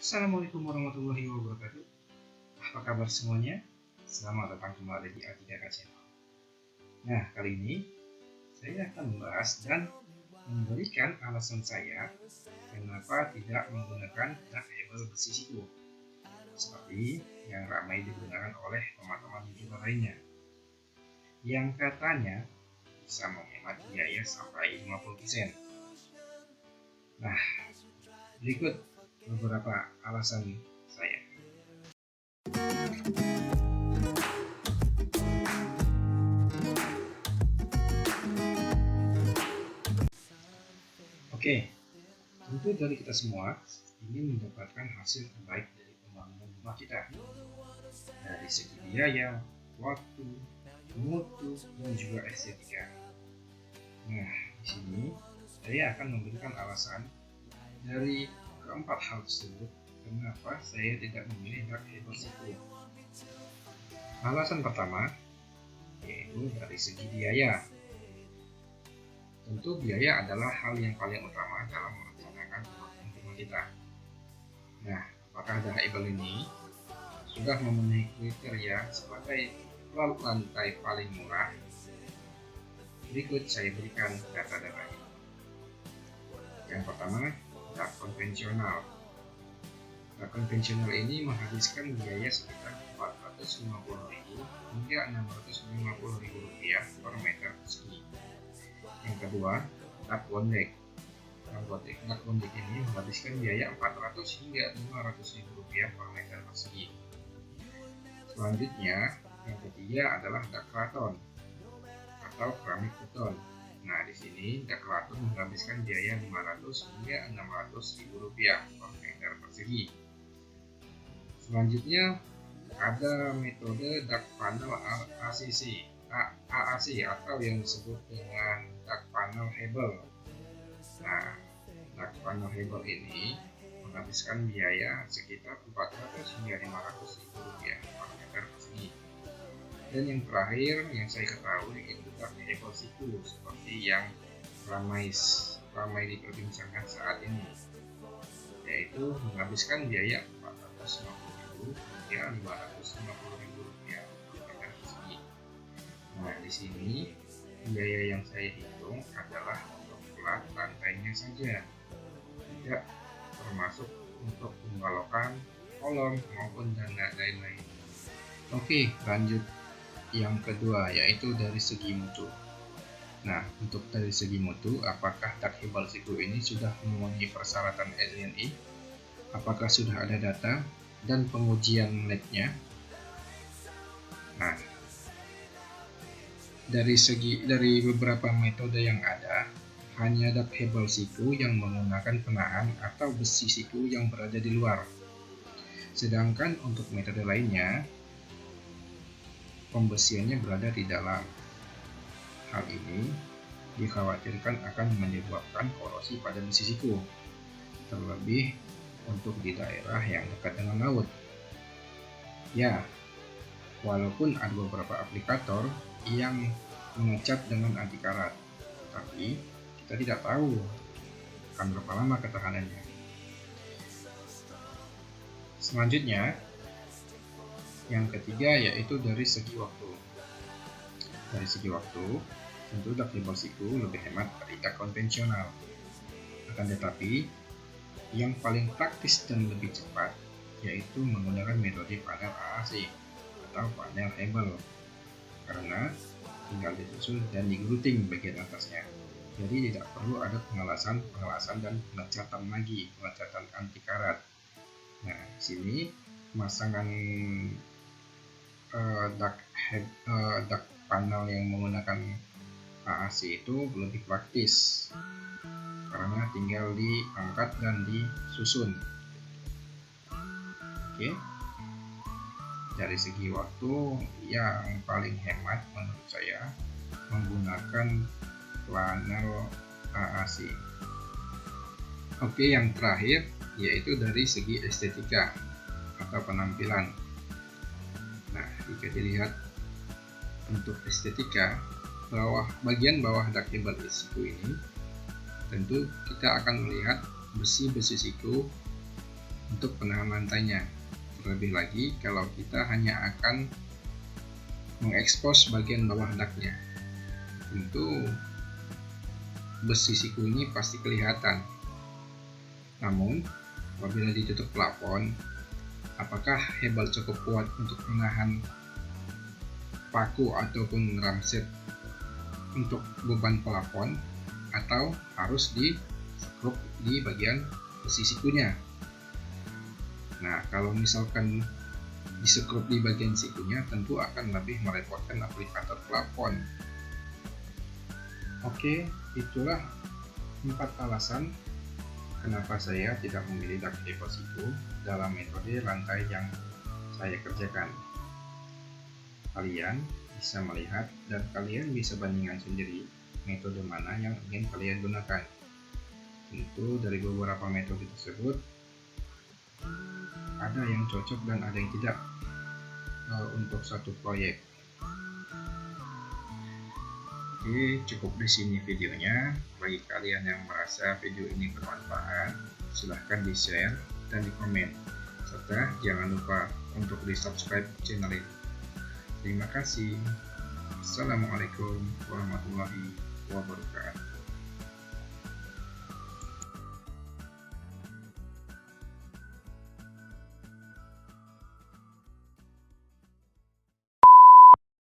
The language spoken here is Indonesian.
Assalamualaikum warahmatullahi wabarakatuh. Apa kabar semuanya? Selamat datang kembali di A3K Channel. Nah, kali ini saya akan membahas dan memberikan alasan saya kenapa tidak menggunakan label besi siku seperti yang ramai digunakan oleh teman-teman YouTuber lainnya yang katanya bisa menghemat biaya sampai 50%. Nah, berikut beberapa alasan saya. Oke, tentu dari kita semua ingin mendapatkan hasil terbaik dari pembangunan rumah kita dari segi biaya, waktu, mutu, dan juga estetika. Nah, di sini saya akan memberikan alasan dari keempat hal tersebut kenapa saya tidak memilih dak hebel siku. Alasan pertama yaitu dari segi biaya. Tentu biaya adalah hal yang paling utama dalam merencanakan pembangunan rumah kita. Nah, apakah dak hebel ini sudah memenuhi kriteria sebagai lantai paling murah? Berikut saya berikan data-datanya. Yang pertama, dak konvensional. Dak konvensional ini menghabiskan biaya sekitar 450.000 hingga 650.000 rupiah per meter persegi. Yang kedua, dak bondek. Dak bondek ini menghabiskan biaya 400 hingga 500.000 rupiah per meter persegi. Selanjutnya, yang ketiga adalah dak keraton atau keramik beton. Nah, di sini dak keraton menghabiskan biaya 500 hingga 600.000 rupiah per meter persegi. Selanjutnya ada metode dak panel AAC atau yang disebut dengan dak panel hebel. Nah, dak panel hebel ini menghabiskan biaya sekitar 400 hingga 500.000 rupiah per meter persegi. Dan yang terakhir yang saya ketahui itu dak hebel siku seperti yang ramai diperbincangkan saat ini, yaitu menghabiskan biaya 450.000 hingga 550.000 rupiah per meter persegi. Nah, di sini biaya yang saya hitung adalah untuk plat lantainya saja, tidak termasuk untuk pembalokan kolom maupun dan lain-lain. Oke, lanjut yang kedua yaitu dari segi mutu. Nah, untuk dari segi mutu, apakah dak hebel siku ini sudah memenuhi persyaratan SNI? Apakah sudah ada data dan pengujian labnya? Nah, dari beberapa metode yang ada, hanya dak hebel siku yang menggunakan penahan atau besi siku yang berada di luar. Sedangkan untuk metode lainnya, pembesiannya berada di dalam. Hal ini dikhawatirkan akan menyebabkan korosi pada besi siku, terlebih untuk di daerah yang dekat dengan laut. Ya, walaupun ada beberapa aplikator yang mengecat dengan anti karat, tapi kita tidak tahu akan berapa lama ketahanannya. Selanjutnya, yang ketiga yaitu dari segi waktu. Dari segi waktu, tentu dak hebel siku lebih hemat dari dak konvensional. Akan tetapi, yang paling praktis dan lebih cepat yaitu menggunakan metode panel AAC atau panel hebel, karena tinggal disusun dan digluting bagian atasnya. Jadi tidak perlu ada pengelasan dan pengecatan anti karat. Nah, di sini pemasangan dak panel yang menggunakan AAC itu lebih praktis karena tinggal diangkat dan disusun. Oke. Dari segi waktu yang paling hemat menurut saya menggunakan panel AAC. Oke, yang terakhir yaitu dari segi estetika atau penampilan. Nah, jika dilihat untuk estetika, bagian bawah dak hebel siku ini, tentu kita akan melihat besi siku untuk penahan lantainya. Terlebih lagi kalau kita hanya akan mengekspos bagian bawah daknya, tentu besi siku ini pasti kelihatan. Namun apabila ditutup plafon, apakah Hebel cukup kuat untuk menahan paku ataupun ramset untuk beban plafon, atau harus di skrup di bagian besi sikunya? Nah, kalau misalkan di skrup di bagian sikunya, tentu akan lebih merepotkan aplikator plafon. Oke, itulah 4 alasan kenapa saya tidak memilih duct Hebel siku dalam metode lantai yang saya kerjakan. Kalian bisa melihat dan kalian bisa bandingkan sendiri metode mana yang ingin kalian gunakan. Tentu dari beberapa metode tersebut ada yang cocok dan ada yang tidak untuk satu proyek. Oke, cukup di sini videonya. Bagi kalian yang merasa video ini bermanfaat, silahkan di-share dan di-komen. Serta jangan lupa untuk di-subscribe channel ini. Terima kasih. Assalamualaikum warahmatullahi wabarakatuh.